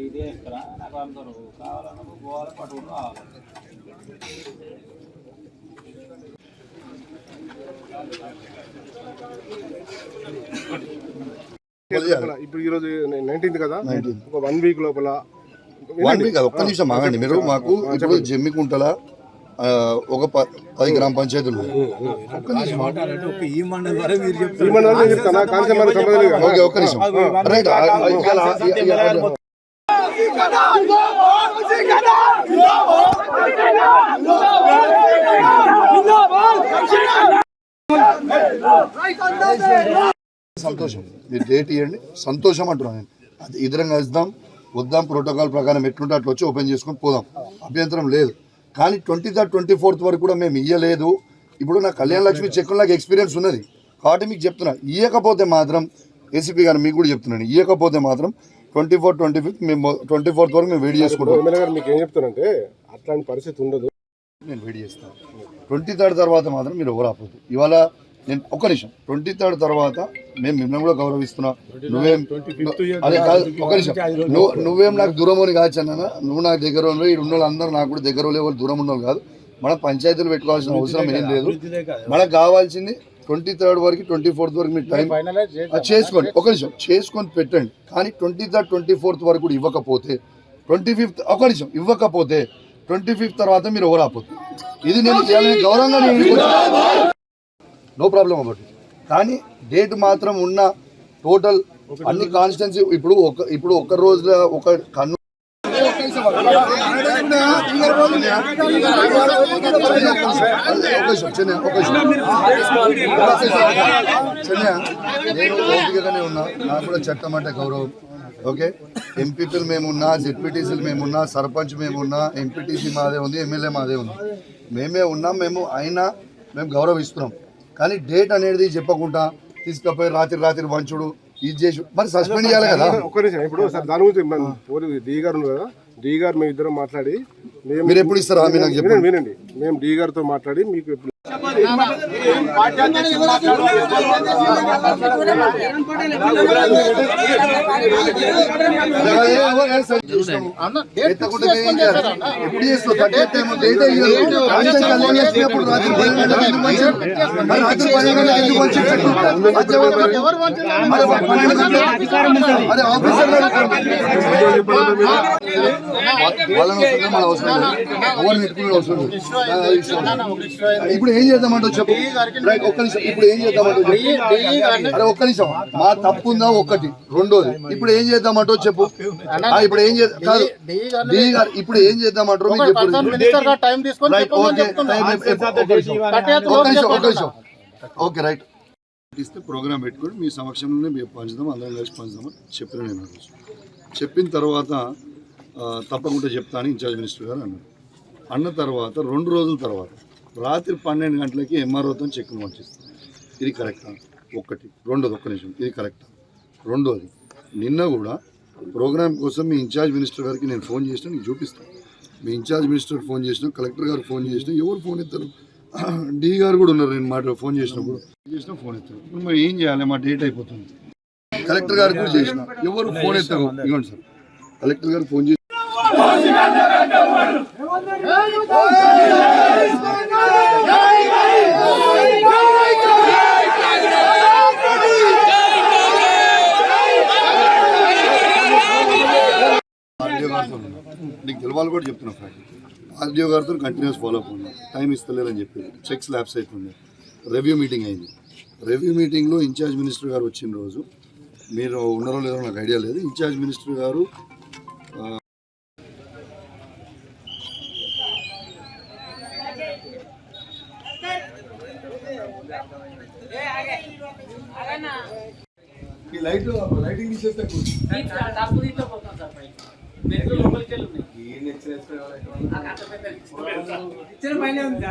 ఇదే ఇస్తారా నాకు అందరూ కావాలన్నప్పుడు పోవాలి పట్టుకుని రావాలి. ఇప్పుడు ఈరోజు 19th కదా, ఒక 1 వీక్ లోపల 1 వీక్ ఒక్క నిమిషం ఆగండి మీరు. మాకు ఇప్పుడు జమ్మికుంటల ఒక 10 గ్రామ పంచాయతీలు ఒక్క నిమిషం రైట్. సంతోషం, మీరు డేట్ ఇవ్వండి, సంతోషం అంటున్నాను నేను. అది ఇద్దరం కలుద్దాం, వద్దాం, ప్రోటోకాల్ ప్రకారం ఎట్లుంటే అట్లా వచ్చి ఓపెన్ చేసుకొని పోదాం, అభ్యంతరం లేదు. కానీ 23rd 24th వరకు కూడా మేము ఇయ్యలేదు. ఇప్పుడు నా కళ్యాణ లక్ష్మి చెక్కులు నాకు ఎక్స్పీరియన్స్ ఉన్నది కాబట్టి మీకు చెప్తున్నా. ఇవ్వకపోతే మాత్రం ఏసీపీ గారు మీకు కూడా చెప్తున్నాను, ఇవ్వకపోతే మాత్రం 24, 25 మేము 24th వరకు మేము వెయిట్ చేసుకుంటాం. మీకు ఏం చెప్తానంటే అట్లాంటి పరిస్థితి ఉండదు, నేను వెయిట్ చేస్తాను. 23rd తర్వాత మాత్రం మీరు ఎవరు ఆపదు. ఇవాళ నేను ఒక్క నిమిషం, 23rd తర్వాత మేము మిమ్మల్ని కూడా గౌరవిస్తున్నా. నువ్వేం అదే కాదు, ఒక్క నిమిషం, నువ్వేం నాకు దూరం కావచ్చన్నా, నువ్వు నాకు దగ్గర ఈ ఉన్న వాళ్ళందరూ నాకు కూడా దగ్గర ఎవరు దూరం ఉన్నవాళ్ళు కాదు. మనం పంచాయతీలు పెట్టుకోవాల్సిన అవసరం ఏం లేదు. మనకు కావాల్సింది 23rd వరకు 24th వరకు మీరు టైం చేసుకోండి, ఒక నిమిషం చేసుకొని పెట్టండి. కానీ 23rd 24th వరకు కూడా ఇవ్వకపోతే 25th ఒక నిమిషం ఇవ్వకపోతే 25th తర్వాత మీరు ఎవరు ఆపదు. ఇది నేను గౌరవంగా నో ప్రాబ్లం అబౌట్ ఇట్. కానీ డేట్ మాత్రం ఉన్న టోటల్ అన్ని కాన్స్టిట్యున్సీ ఇప్పుడు ఒక రోజులో ఒక కన్ను నేను ఓపికగానే ఉన్నా, నాకు కూడా చట్టం అంటే గౌరవం. ఓకే, ఎంపీపీలు మేమున్నా, జెడ్పీటీసీలు మేమున్నా, సర్పంచ్ మేమున్నా, ఎంపీటీసీ మాదే ఉంది, ఎమ్మెల్యే మాదే ఉంది, మేమే ఉన్నాం. మేము గౌరవిస్తున్నాం. కానీ డేట్ అనేది చెప్పకుండా తీసుకుపోయి రాత్రి వంచుడు ఇది చేసి మరి సస్పెండ్ చేయాలి కదా. ఒక్క నిమిషం, ఇప్పుడు సార్ దాని గురించి డి గారు ఉన్నారు కదా, డి గారు మేము ఇద్దరం మాట్లాడి మీరు ఎప్పుడు ఇస్తారా నాకు చెప్పండి. వినండి, మేము డి గారితో మాట్లాడి మీకు ఇప్పుడు ఏం చేద్దామంటో చెప్పు. ఒక్క నిమిషం, ఇప్పుడు ఏం చేద్దామంటో అరే ఒక్క నిమిషం, మా తప్పు ఉందా ఒకటి. రెండోది ఇప్పుడు ఏం చేద్దామంటో చెప్పు. ఇప్పుడు ఏం కాదు డి గారు, ఇప్పుడు ఏం చేద్దామంటారో మీకు ఓకే రైట్. ఇస్తే ప్రోగ్రామ్ పెట్టుకొని మీ సమక్షంలోనే మేము పంచుదాం, అందరం కలిసి పంచుదామని చెప్పిన నేను చెప్పిన తర్వాత తప్పకుండా చెప్తాను ఇన్ఛార్జ్ మినిస్టర్ గారు అన్న తర్వాత 2 రోజుల తర్వాత రాత్రి 12 గంటలకి ఎంఆర్ఓతో చెక్ను పంపిస్తాం. ఇది కరెక్టా? ఒకటి. రెండోది ఒక్క నిమిషం, ఇది కరెక్టా? రెండోది, నిన్న కూడా ప్రోగ్రామ్ కోసం మీ ఇన్ఛార్జ్ మినిస్టర్ గారికి నేను ఫోన్ చేసినా, నీకు చూపిస్తాను. మీ ఇన్ఛార్జ్ మినిస్టర్ ఫోన్ చేసినా, కలెక్టర్ గారికి ఫోన్ చేసినా, ఎవరు ఫోన్ ఎత్తారు? డి గారు కూడా ఉన్నారు. నేను ఫోన్ చేసినప్పుడు ఫోన్ ఎత్తారు. ఇప్పుడు మేము ఏం చేయాలి? మా డేట్ అయిపోతుంది. కలెక్టర్ గారికి కూడా చేసిన, ఎవరు ఫోన్ ఎత్తారు? ఇవ్వండి సార్, కలెక్టర్ గారు ఫోన్ చేసి నీకు తెలవాలి కూడా చెప్తున్నా. ఆర్డీఓ గారితో కంటిన్యూస్ ఫాలో అప్ ఉన్నా, టైం ఇస్తలేదని చెప్పి చెక్స్ ల్యాబ్స్ అవుతుంది. రివ్యూ మీటింగ్ అయింది. రివ్యూ మీటింగ్లో ఇన్ఛార్జ్ మినిస్టర్ గారు వచ్చిన రోజు, మీరు ఉన్నారో లేదో నాకు ఐడియా లేదు, ఇన్ఛార్జ్ మినిస్టర్ గారు లైటింగ్ తీసేస్తే ఇచ్చిన పైన ఉంది.